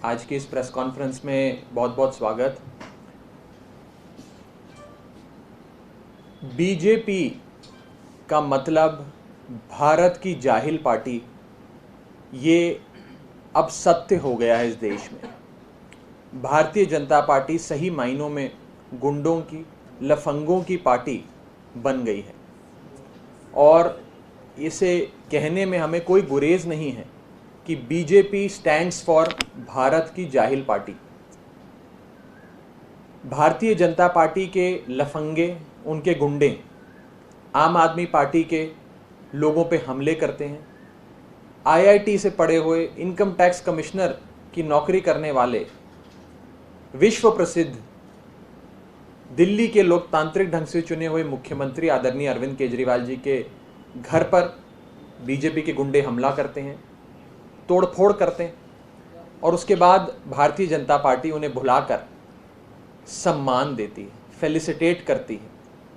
आज की इस प्रेस कॉन्फ्रेंस में बहुत बहुत स्वागत। बीजेपी का मतलब भारत की जाहिल पार्टी, ये अब सत्य हो गया है इस देश में। भारतीय जनता पार्टी सही मायनों में गुंडों की, लफंगों की पार्टी बन गई है और इसे कहने में हमें कोई गुरेज नहीं है कि बीजेपी स्टैंड्स फॉर भारत की जाहिल पार्टी। भारतीय जनता पार्टी के लफंगे, उनके गुंडे आम आदमी पार्टी के लोगों पे हमले करते हैं। आईआईटी से पढ़े हुए, इनकम टैक्स कमिश्नर की नौकरी करने वाले, विश्व प्रसिद्ध दिल्ली के लोकतांत्रिक ढंग से चुने हुए मुख्यमंत्री आदरणीय अरविंद केजरीवाल जी के घर पर बीजेपी के गुंडे हमला करते हैं, तोड़फोड़ करते हैं और उसके बाद भारतीय जनता पार्टी उन्हें भुलाकर सम्मान देती है, फेलिसिटेट करती है,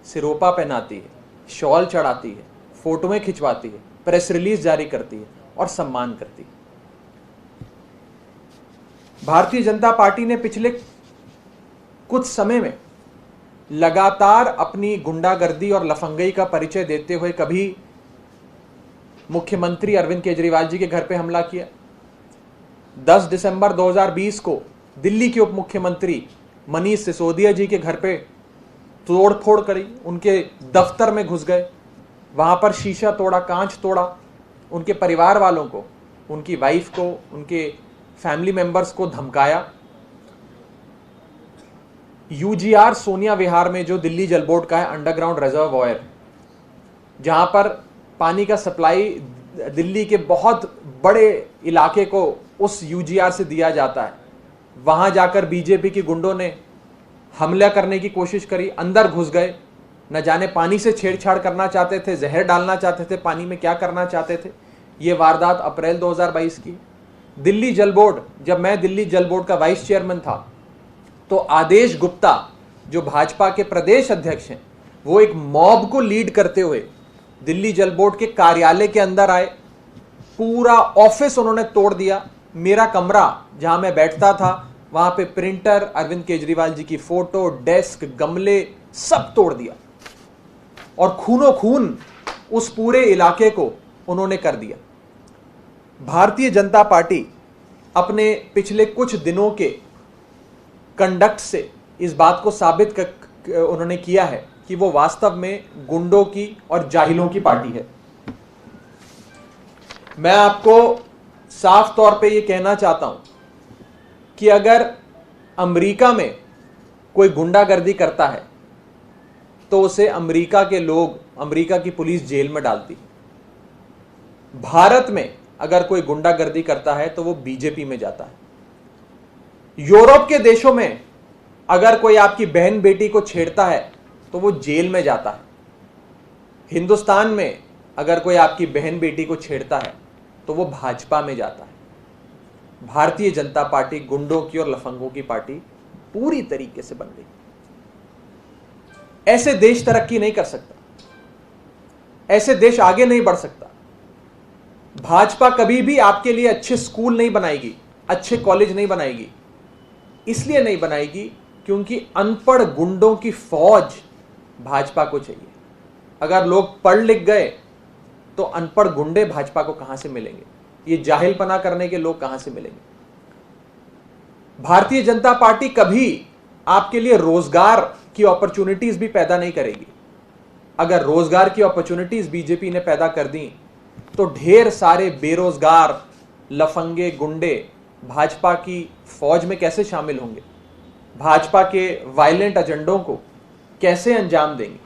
सिरोपा पहनाती है, शॉल चढ़ाती है, फोटोएं खिंचवाती है, प्रेस रिलीज जारी करती है और सम्मान करती है। भारतीय जनता पार्टी ने पिछले कुछ समय में लगातार अपनी गुंडागर्दी और लफंगई का परिचय देते हुए कभी मुख्यमंत्री अरविंद केजरीवाल जी के घर पे हमला किया। 10 दिसंबर 2020 को दिल्ली के उप मुख्यमंत्री मनीष सिसोदिया जी के घर पे तोड़फोड़ करी, उनके दफ्तर में घुस गए, वहां पर शीशा तोड़ा, कांच तोड़ा, उनके परिवार वालों को, उनकी वाइफ को, उनके फैमिली मेंबर्स को धमकाया। यूजीआर सोनिया विहार में, जो दिल्ली जल बोर्ड का है अंडरग्राउंड रिजर्वॉयर, जहां पर पानी का सप्लाई दिल्ली के बहुत बड़े इलाके को उस यूजीआर से दिया जाता है, वहां जाकर बीजेपी के गुंडों ने हमला करने की कोशिश करी, अंदर घुस गए, न जाने पानी से छेड़छाड़ करना चाहते थे, जहर डालना चाहते थे, पानी में क्या करना चाहते थे। यह वारदात अप्रैल 2022 की। दिल्ली जल बोर्ड, जब मैं दिल्ली जल बोर्ड का वाइस चेयरमैन था, तो आदेश गुप्ता जो भाजपा के प्रदेश अध्यक्ष हैं, वो एक मॉब को लीड करते हुए दिल्ली जल बोर्ड के कार्यालय के अंदर आए, पूरा ऑफिस उन्होंने तोड़ दिया। मेरा कमरा जहां मैं बैठता था, वहां पे प्रिंटर, अरविंद केजरीवाल जी की फोटो, डेस्क, गमले सब तोड़ दिया और खूनो खून उस पूरे इलाके को उन्होंने कर दिया। भारतीय जनता पार्टी अपने पिछले कुछ दिनों के कंडक्ट से इस बात को साबित उन्होंने किया है कि वो वास्तव में गुंडों की और जाहिलों की पार्टी है। मैं आपको साफ तौर पे ये कहना चाहता हूं कि अगर अमेरिका में कोई गुंडागर्दी करता है तो उसे अमेरिका के लोग, अमेरिका की पुलिस जेल में डालती है। भारत में अगर कोई गुंडागर्दी करता है तो वो बीजेपी में जाता है। यूरोप के देशों में अगर कोई आपकी बहन बेटी को छेड़ता है तो वो जेल में जाता है। हिंदुस्तान में अगर कोई आपकी बहन बेटी को छेड़ता है तो वो भाजपा में जाता है। भारतीय जनता पार्टी गुंडों की और लफंगों की पार्टी पूरी तरीके से बन गई। ऐसे देश तरक्की नहीं कर सकता, ऐसे देश आगे नहीं बढ़ सकता। भाजपा कभी भी आपके लिए अच्छे स्कूल नहीं बनाएगी, अच्छे कॉलेज नहीं बनाएगी। इसलिए नहीं बनाएगी क्योंकि अनपढ़ गुंडों की फौज भाजपा को चाहिए। अगर लोग पढ़ लिख गए तो अनपढ़ गुंडे भाजपा को कहां से मिलेंगे? ये जाहिलपना करने के लोग कहां से मिलेंगे? भारतीय जनता पार्टी कभी आपके लिए रोजगार की अपॉर्चुनिटीज भी पैदा नहीं करेगी। अगर रोजगार की अपॉर्चुनिटीज बीजेपी ने पैदा कर दी तो ढेर सारे बेरोजगार लफंगे गुंडे भाजपा की फौज में कैसे शामिल होंगे? भाजपा के वायलेंट एजेंडों को कैसे अंजाम देंगे?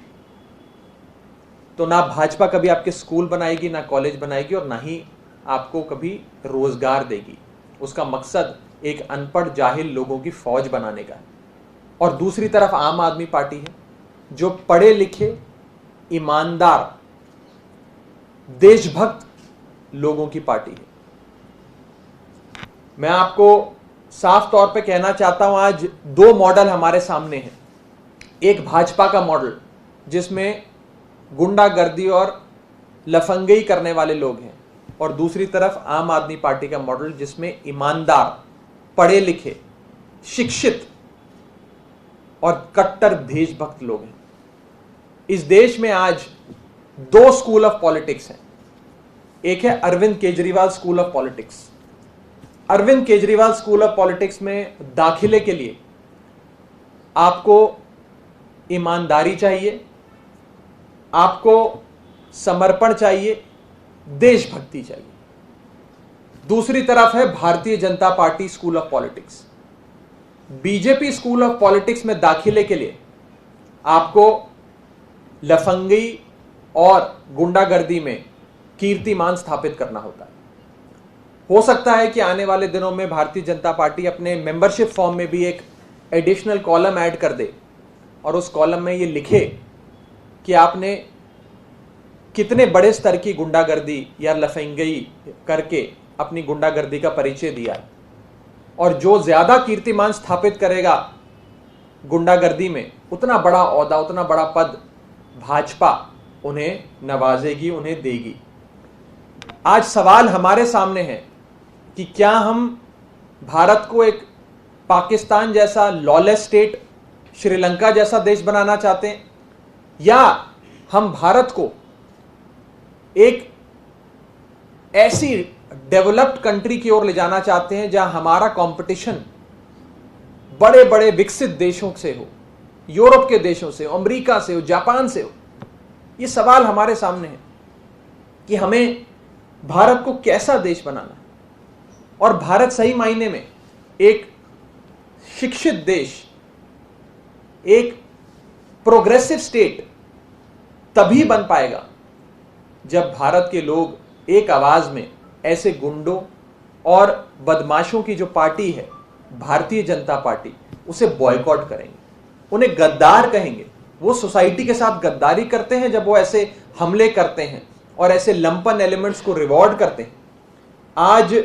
तो ना भाजपा कभी आपके स्कूल बनाएगी, ना कॉलेज बनाएगी और ना ही आपको कभी रोजगार देगी। उसका मकसद एक अनपढ़ जाहिल लोगों की फौज बनाने का है। और दूसरी तरफ आम आदमी पार्टी है, जो पढ़े लिखे, ईमानदार, देशभक्त लोगों की पार्टी है। मैं आपको साफ तौर पे कहना चाहता हूं, आज दो मॉडल हमारे सामने हैं। एक भाजपा का मॉडल जिसमें गुंडागर्दी और लफंगई करने वाले लोग हैं, और दूसरी तरफ आम आदमी पार्टी का मॉडल जिसमें ईमानदार, पढ़े लिखे, शिक्षित और कट्टर देशभक्त लोग हैं। इस देश में आज 2 स्कूल ऑफ पॉलिटिक्स हैं। एक है Arvind Kejriwal school of politics. Arvind Kejriwal school of politics में दाखिले के लिए आपको ईमानदारी चाहिए, आपको समर्पण चाहिए, देशभक्ति चाहिए। दूसरी तरफ है Bharatiya Janata party school of politics. BJP school of politics में दाखिले के लिए आपको लफंगी और गुंडागर्दी में कीर्तिमान स्थापित करना होता है। हो सकता है कि आने वाले दिनों में भारतीय जनता पार्टी अपने मेंबरशिप फॉर्म में भी एक एडिशनल कॉलम ऐड कर दे और उस कॉलम में ये लिखे कि आपने कितने बड़े स्तर की गुंडागर्दी या लफंगी करके अपनी गुंडागर्दी का परिचय दिया, और जो ज्यादा कीर्तिमान स्थापित करेगा गुंडागर्दी में, उतना बड़ा ओहदा, उतना बड़ा पद भाजपा उन्हें नवाजेगी, उन्हें देगी। आज सवाल हमारे सामने है कि क्या हम भारत को एक पाकिस्तान जैसा लॉलेस स्टेट, श्रीलंका जैसा देश बनाना चाहते हैं, या हम भारत को एक ऐसी डेवलप्ड कंट्री की ओर ले जाना चाहते हैं जहां हमारा कंपटीशन बड़े बड़े विकसित देशों से हो, यूरोप के देशों से, अमेरिका से हो, जापान से हो। ये सवाल हमारे सामने है कि हमें भारत को कैसा देश बनाना है। और भारत सही मायने में एक शिक्षित देश, एक प्रोग्रेसिव स्टेट तभी बन पाएगा जब भारत के लोग एक आवाज में ऐसे गुंडों और बदमाशों की जो पार्टी है भारतीय जनता पार्टी, उसे बॉयकॉट करेंगे, उन्हें गद्दार कहेंगे। वो सोसाइटी के साथ गद्दारी करते हैं जब वो ऐसे हमले करते हैं और ऐसे लंपन एलिमेंट्स को रिवॉर्ड करते हैं। आज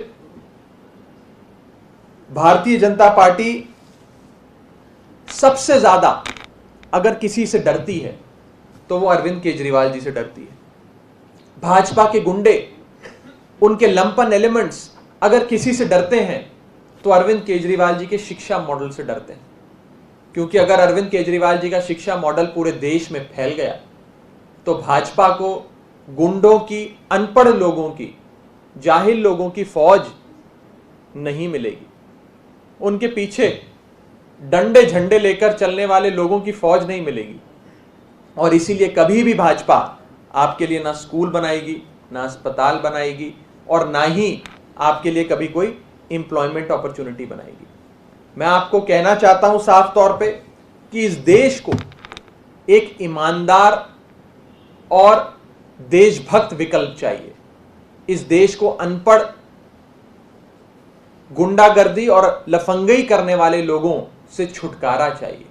भारतीय जनता पार्टी सबसे ज्यादा अगर किसी से डरती है तो वो अरविंद केजरीवाल जी से डरती है। भाजपा के गुंडे, उनके लंपन एलिमेंट्स अगर किसी से डरते हैं तो अरविंद केजरीवाल जी के शिक्षा मॉडल से डरते हैं। क्योंकि अगर अरविंद केजरीवाल जी का शिक्षा मॉडल पूरे देश में फैल गया तो भाजपा को गुंडों की, अनपढ़ लोगों की, जाहिल लोगों की फौज नहीं मिलेगी। उनके पीछे डंडे झंडे लेकर चलने वाले लोगों की फौज नहीं मिलेगी। और इसीलिए कभी भी भाजपा आपके लिए ना स्कूल बनाएगी, ना अस्पताल बनाएगी, और ना ही आपके लिए कभी कोई एम्प्लॉयमेंट अपॉर्चुनिटी बनाएगी। मैं आपको कहना चाहता हूं साफ तौर पे कि इस देश को एक ईमानदार और देशभक्त विकल्प चाहिए। इस देश को अनपढ़, गुंडागर्दी और लफंगई करने वाले लोगों से छुटकारा चाहिए।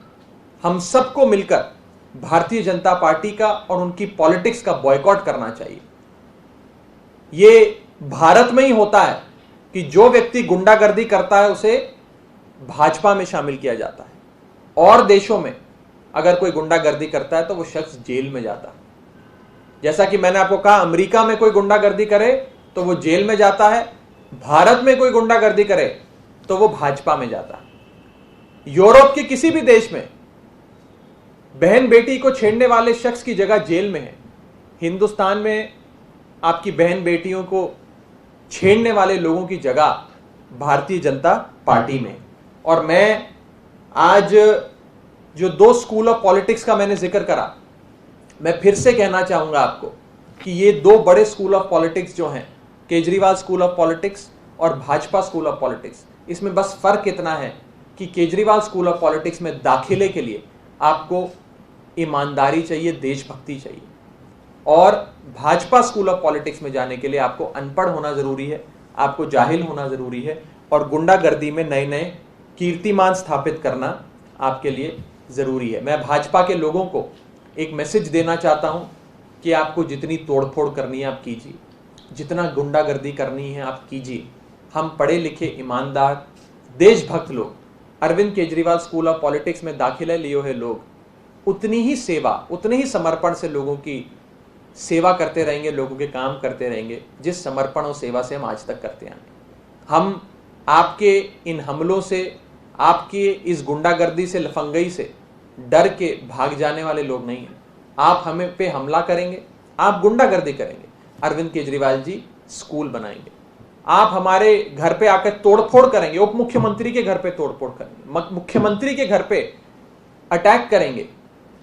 हम सबको मिलकर भारतीय जनता पार्टी का और उनकी पॉलिटिक्स का बॉयकॉट करना चाहिए। ये भारत में ही होता है कि जो व्यक्ति गुंडागर्दी करता है उसे भाजपा में शामिल किया जाता है, और देशों में अगर कोई गुंडागर्दी करता है तो वो शख्स जेल में जाता है। जैसा कि मैंने आपको कहा, अमेरिका में कोई गुंडागर्दी करे तो वो जेल में जाता है, भारत में कोई गुंडागर्दी करे तो वो भाजपा में जाता है। यूरोप के किसी भी देश में बहन बेटी को छेड़ने वाले शख्स की जगह जेल में है। हिंदुस्तान में आपकी बहन बेटियों को छेड़ने वाले लोगों की जगह भारतीय जनता पार्टी में। और मैं आज जो 2 स्कूल ऑफ पॉलिटिक्स का मैंने जिक्र करा, मैं फिर से कहना चाहूंगा आपको कि ये 2 बड़े स्कूल ऑफ पॉलिटिक्स जो हैं, केजरीवाल स्कूल ऑफ पॉलिटिक्स और भाजपा स्कूल ऑफ पॉलिटिक्स, इसमें बस फर्क इतना है कि केजरीवाल स्कूल ऑफ पॉलिटिक्स में दाखिले के लिए आपको ईमानदारी चाहिए, देशभक्ति चाहिए, और भाजपा स्कूल ऑफ पॉलिटिक्स में जाने के लिए आपको अनपढ़ होना जरूरी है, आपको जाहिल होना जरूरी है, और गुंडागर्दी में नए नए कीर्तिमान स्थापित करना आपके लिए जरूरी है। मैं भाजपा के लोगों को एक मैसेज देना चाहता हूं कि आपको जितनी तोड़फोड़ करनी है आप कीजिए, जितना गुंडागर्दी करनी है आप कीजिए। हम पढ़े लिखे, ईमानदार, देशभक्त लोग, Arvind Kejriwal school of politics में दाखिला लिए हुए लोग उतनी ही सेवा, उतने ही समर्पण से लोगों की सेवा करते रहेंगे, लोगों के काम करते रहेंगे जिस समर्पण और सेवा से हम आज तक करते आए। हम आपके इन हमलों से, आपकी इस गुंडागर्दी से, लफंगई से डर के भाग जाने वाले लोग नहीं हैं। आप हमें पे हमला करेंगे, आप गुंडागर्दी करेंगे, अरविंद केजरीवाल जी स्कूल बनाएंगे। आप हमारे घर पे आकर तोड़फोड़ करेंगे, उप मुख्यमंत्री के घर पे तोड़फोड़ करेंगे, मुख्यमंत्री के घर पे अटैक करेंगे।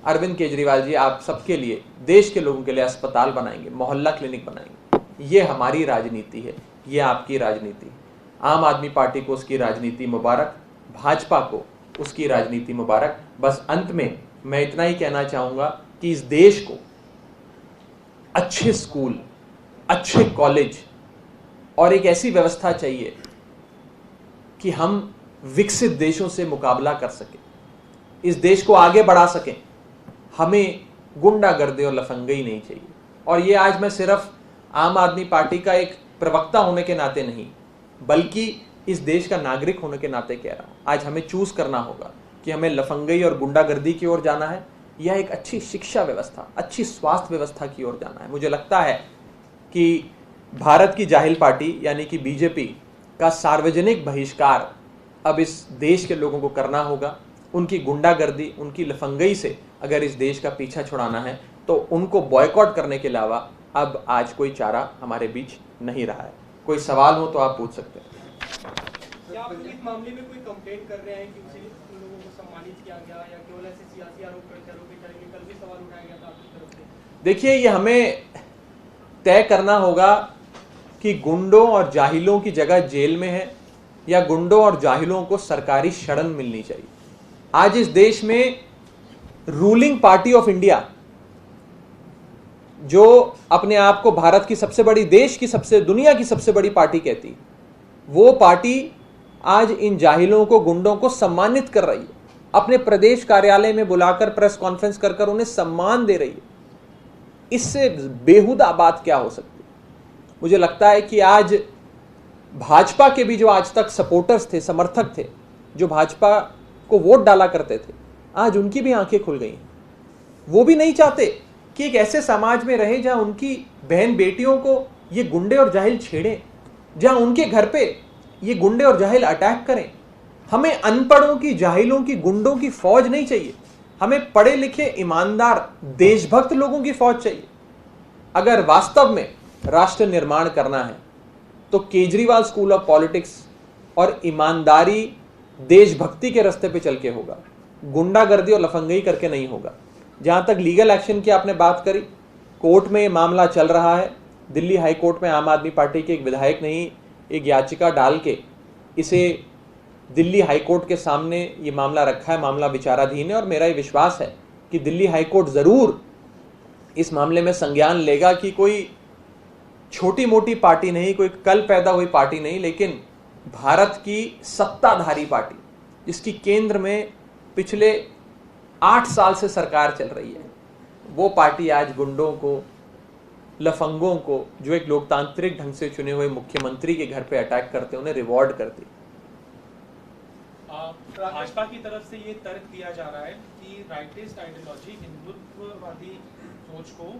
अरविंद केजरीवाल जी आप सबके लिए, देश के लोगों के लिए अस्पताल बनाएंगे, मोहल्ला क्लिनिक बनाएंगे। ये हमारी राजनीति है, ये आपकी राजनीति। आम आदमी पार्टी को उसकी राजनीति मुबारक, भाजपा को उसकी राजनीति मुबारक। बस अंत में मैं इतना ही कहना चाहूंगा कि इस देश को अच्छे स्कूल, अच्छे कॉलेज और एक ऐसी व्यवस्था चाहिए कि हम विकसित देशों से मुकाबला कर सकें, इस देश को आगे बढ़ा सकें। हमें गुंडागर्दी और लफंगई नहीं चाहिए। और ये आज मैं सिर्फ आम आदमी पार्टी का एक प्रवक्ता होने के नाते नहीं, बल्कि इस देश का नागरिक होने के नाते कह रहा हूं। आज हमें चूज करना होगा कि हमें लफंगई और गुंडागर्दी की ओर जाना है या एक अच्छी शिक्षा व्यवस्था, अच्छी स्वास्थ्य व्यवस्था की ओर जाना है। मुझे लगता है कि भारत की जाहिल पार्टी यानी कि बीजेपी का सार्वजनिक बहिष्कार अब इस देश के लोगों को करना होगा। उनकी गुंडागर्दी, उनकी लफंगई से अगर इस देश का पीछा छुड़ाना है तो उनको बॉयकॉट करने के अलावा अब आज कोई चारा हमारे बीच नहीं रहा है। कोई सवाल हो तो आप पूछ सकते हैं। क्या आप इस मामले में कोई कंप्लेंट कर रहे हैं कि उन लोगों को सम्मानित किया गया या केवल ऐसे सियासी आरोप जाएंगे? कल भी सवाल उठाया गया था आपकी तरफ से। देखिए, ये हमें तय करना होगा कि गुंडों और जाहिलों की जगह जेल में है या गुंडों और जाहिलों को सरकारी शरण मिलनी चाहिए। आज इस देश में रूलिंग पार्टी ऑफ इंडिया, जो अपने आप को भारत की सबसे बड़ी, देश की सबसे, दुनिया की सबसे बड़ी पार्टी कहती, वो पार्टी आज इन जाहिलों को, गुंडों को सम्मानित कर रही है। अपने प्रदेश कार्यालय में बुलाकर प्रेस कॉन्फ्रेंस कर कर उन्हें सम्मान दे रही है। इससे बेहुदा बात क्या हो सकती है? मुझे लगता है कि आज भाजपा के भी जो आज तक सपोर्टर्स थे, समर्थक थे, जो भाजपा को वोट डाला करते थे, आज उनकी भी आंखें खुल गई हैं। वो भी नहीं चाहते कि एक ऐसे समाज में रहे जहां उनकी बहन बेटियों को ये गुंडे और जाहिल छेड़ें, जहां उनके घर पे ये गुंडे और जाहिल अटैक करें। हमें अनपढ़ों की, जाहिलों की, गुंडों की फौज नहीं चाहिए। हमें पढ़े लिखे, ईमानदार, देशभक्त लोगों की फौज चाहिए। अगर वास्तव में राष्ट्र निर्माण करना है तो केजरीवाल स्कूल ऑफ पॉलिटिक्स और ईमानदारी, देशभक्ति के रास्ते पे चल के होगा, गुंडागर्दी और लफंगई करके नहीं होगा। जहां तक लीगल एक्शन की आपने बात करी, कोर्ट में ये मामला चल रहा है। दिल्ली हाई कोर्ट में आम आदमी पार्टी के एक विधायक ने ही एक याचिका डाल के इसे दिल्ली हाई कोर्ट के सामने ये मामला रखा है। मामला विचाराधीन है और मेरा ये विश्वास है कि दिल्ली हाई कोर्ट जरूर इस मामले में संज्ञान लेगा कि कोई छोटी मोटी पार्टी नहीं, कोई कल पैदा हुई पार्टी नहीं, लेकिन भारत की सत्ताधारी पार्टी, जिसकी केंद्र में पिछले 8 साल से सरकार चल रही है, वो पार्टी आज गुंडों को, लफंगों को, जो एक लोकतांत्रिक ढंग से चुने हुए मुख्यमंत्री के घर पे अटैक करते हैं, उन्हें रिवॉर्ड करती। भाजपा की तरफ से ये तर्क दिया जा रहा है कि राइटिस्ट आइडियोलॉजी, हिंदुत्ववादी सोच को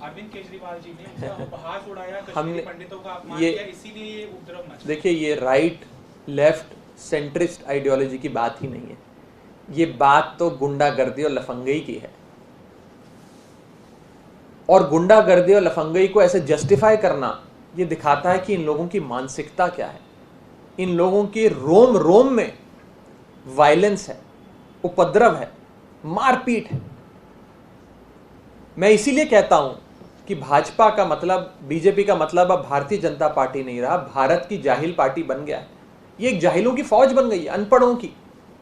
अरविंद केजरीवाल जी ने उसका उपहास उड़ाया, कश्मीरी पंडितों का अपमान किया, इसीलिए ये उपद्रव मचा। देखिए, ये राइट, लेफ्ट, सेंट्रिस्ट आइडियोलॉजी की बात ही नहीं है। ये बात तो गुंडागर्दी और लफंगई की है। और गुंडागर्दी और लफंगई को ऐसे जस्टिफाई करना, ये दिखाता है कि इन लोगों की मानसिकता क्या है। इन लोगों की रोम रोम में वायलेंस है, उपद्रव है, मारपीट है। मैं इसीलिए कहता हूं कि भाजपा का मतलब, बीजेपी का मतलब अब भारतीय जनता पार्टी नहीं रहा, भारत की जाहिल पार्टी बन गया है। ये एक जाहिलों की फौज बन गई है, अनपढ़ों की,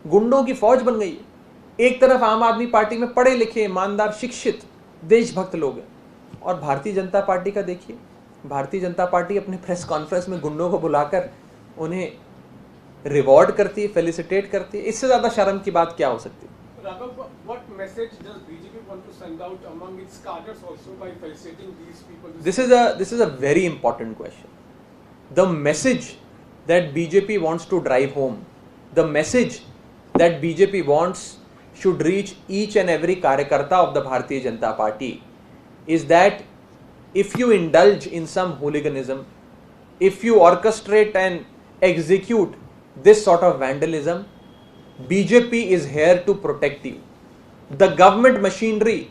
गुंडों की फौज बन गई है। एक तरफ आम आदमी पार्टी में पढ़े लिखे, ईमानदार, शिक्षित, देशभक्त लोग हैं, और भारतीय जनता पार्टी का देखिए, भारतीय जनता पार्टी अपने प्रेस कॉन्फ्रेंस में गुंडों को बुलाकर उन्हें रिवॉर्ड करती है, फेलिसिटेट करती है। इससे ज्यादा शर्म की बात क्या हो सकती है? What message does BJP want to send out among its cadres also by felicitating these people? This is a very important question. The message that BJP wants to drive home, the message that BJP wants should reach each and every karyakarta of the Bharatiya Janata Party is that if you indulge in some hooliganism, if you orchestrate and execute this sort of vandalism, BJP is here to protect you. The government machinery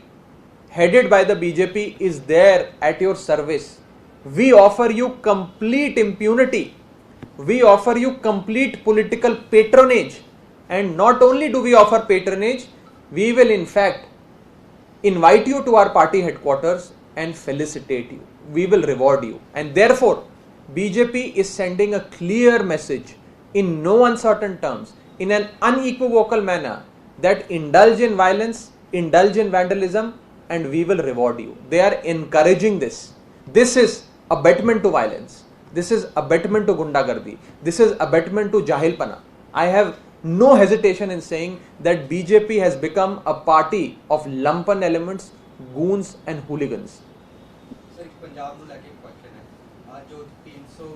headed by the BJP is there at your service. We offer you complete impunity. We offer you complete political patronage. And not only do we offer patronage, we will in fact invite you to our party headquarters and felicitate you. We will reward you. And therefore, BJP is sending a clear message in no uncertain terms, in an unequivocal manner, that indulge in violence, indulge in vandalism, and we will reward you. They are encouraging this. This is abetment to violence. This is abetment to gundagardi. This is abetment to jahilpana. I have no hesitation in saying that BJP has become a party of lumpen elements, goons and hooligans. Sir Punjab ਨੂੰ ਲੈ ਕੇ question है आज जो 300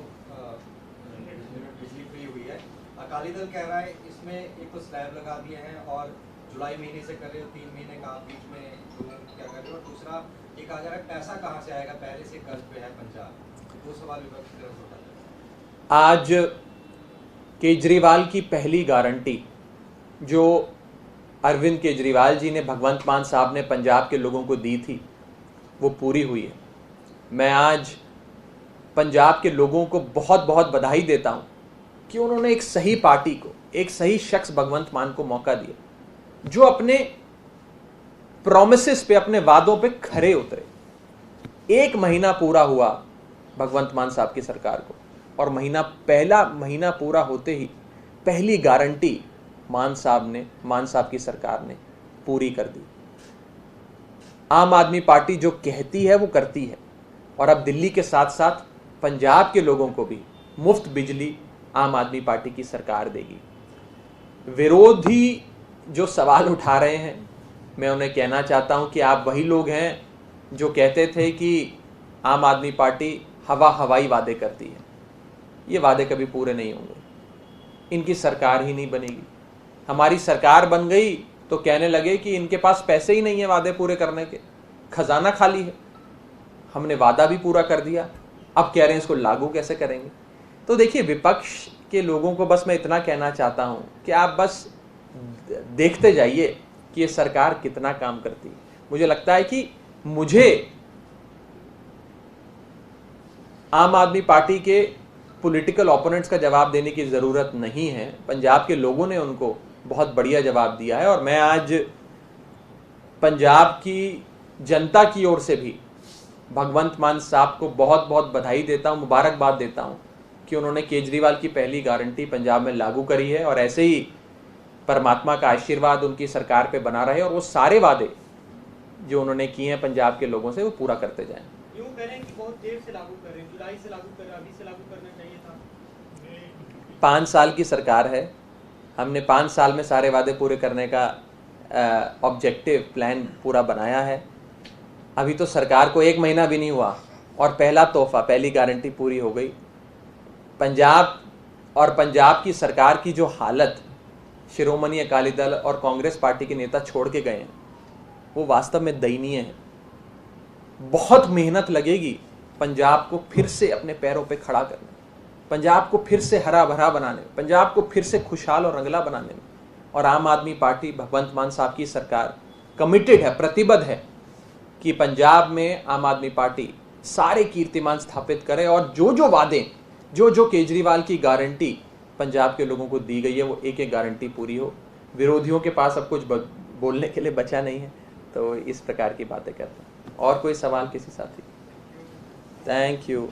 unit बिजली free हुई है अकाली दल कह रहा है इसमें एक तो स्लैब लगा दिए हैं और जुलाई महीने से कर रहे हो 3 महीने का बीच में क्या कर रहे हो और दूसरा एक आ जा रहा है पैसा कहाँ से आएगा पहले से कर्ज पे है पंजाब वो सवाल विपक्ष की तरफ उठा है। आज केजरीवाल की पहली गारंटी जो अरविंद केजरीवाल जी ने भगवंत मान साहब ने पंजाब के लोगों को दी थी वो पूरी हुई है। मैं आज पंजाब के लोगों को बहुत बहुत बधाई देता हूं कि उन्होंने एक सही पार्टी को, एक सही शख्स भगवंत मान को मौका दिया जो अपने प्रॉमिसेस पे, अपने वादों पे खरे उतरे। 1 महीना पूरा हुआ भगवंत मान साहब की सरकार को और पहला महीना पूरा होते ही पहली गारंटी मान साहब की सरकार ने पूरी कर दी। आम आदमी पार्टी जो कहती है वो करती है और अब दिल्ली के साथ साथ पंजाब के लोगों को भी मुफ्त बिजली आम आदमी पार्टी की सरकार देगी। विरोधी जो सवाल उठा रहे हैं, मैं उन्हें कहना चाहता हूं कि आप वही लोग हैं जो कहते थे कि आम आदमी पार्टी हवाई वादे करती है। ये वादे कभी पूरे नहीं होंगे, इनकी सरकार ही नहीं बनेगी। हमारी सरकार बन गई तो कहने लगे कि इनके पास पैसे ही नहीं है वादे पूरे करने के, खजाना खाली है। हमने वादा भी पूरा कर दिया, अब कह रहे हैं इसको लागू कैसे करेंगे। तो देखिए, विपक्ष के लोगों को बस मैं इतना कहना चाहता हूं कि आप बस देखते जाइए कि ये सरकार कितना काम करती है। मुझे लगता है कि मुझे आम आदमी पार्टी के पॉलिटिकल ओपोनेंट्स का जवाब देने की ज़रूरत नहीं है। पंजाब के लोगों ने उनको बहुत बढ़िया जवाब दिया है और मैं आज पंजाब की जनता की ओर से भी भगवंत मान साहब को बहुत बहुत बधाई देता हूं, मुबारकबाद देता हूं कि उन्होंने केजरीवाल की पहली गारंटी पंजाब में लागू करी है और ऐसे ही परमात्मा का आशीर्वाद उनकी सरकार पे बना रहे और वो सारे वादे जो उन्होंने किए हैं पंजाब के लोगों से वो पूरा करते जाएं। यूं कह रहे हैं कि बहुत देर से लागू कर रहे हैं, जुलाई से लागू कर रहे हैं, अभी से लागू करना चाहिए था। 5 साल की सरकार है, हमने 5 साल में सारे वादे पूरे करने का ऑब्जेक्टिव प्लान पूरा बनाया है। अभी तो सरकार को 1 महीना भी नहीं हुआ और पहला तोहफा, पहली गारंटी पूरी हो गई। पंजाब की सरकार की जो हालत शिरोमणि अकाली दल और कांग्रेस पार्टी के नेता छोड़ के गए हैं वो वास्तव में दयनीय है। बहुत मेहनत लगेगी पंजाब को फिर से अपने पैरों पे खड़ा करने, पंजाब को फिर से हरा भरा बनाने, पंजाब को फिर से खुशहाल और रंगला बनाने में। और आम आदमी पार्टी, भगवंत मान साहब की सरकार कमिटेड है, प्रतिबद्ध है कि पंजाब में आम आदमी पार्टी सारे कीर्तिमान स्थापित करे और जो वादे, जो केजरीवाल की गारंटी पंजाब के लोगों को दी गई है वो एक एक गारंटी पूरी हो। विरोधियों के पास अब कुछ बोलने के लिए बचा नहीं है तो इस प्रकार की बातें करते हैं। और कोई सवाल किसी साथी? Thank you.